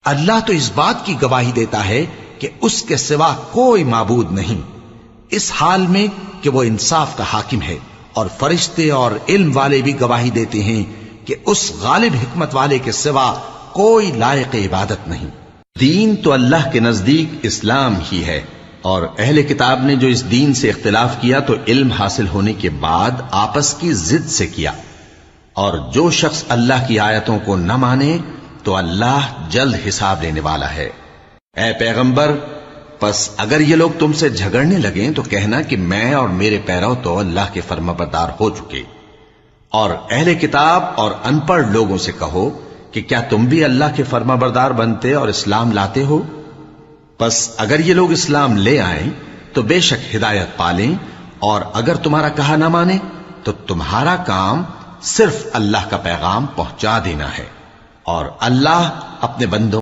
اللہ تو اس بات کی گواہی دیتا ہے کہ اس کے سوا کوئی معبود نہیں، اس حال میں کہ وہ انصاف کا حاکم ہے، اور فرشتے اور علم والے بھی گواہی دیتے ہیں کہ اس غالب حکمت والے کے سوا کوئی لائق عبادت نہیں۔ دین تو اللہ کے نزدیک اسلام ہی ہے، اور اہل کتاب نے جو اس دین سے اختلاف کیا تو علم حاصل ہونے کے بعد آپس کی ضد سے کیا، اور جو شخص اللہ کی آیتوں کو نہ مانے تو اللہ جلد حساب لینے والا ہے۔ اے پیغمبر، پس اگر یہ لوگ تم سے جھگڑنے لگیں تو کہنا کہ میں اور میرے پیرو تو اللہ کے فرمانبردار ہو چکے، اور اہل کتاب اور ان پڑھ لوگوں سے کہو کہ کیا تم بھی اللہ کے فرمانبردار بنتے اور اسلام لاتے ہو؟ پس اگر یہ لوگ اسلام لے آئیں تو بے شک ہدایت پالیں، اور اگر تمہارا کہا نہ مانے تو تمہارا کام صرف اللہ کا پیغام پہنچا دینا ہے، اور اللہ اپنے بندوں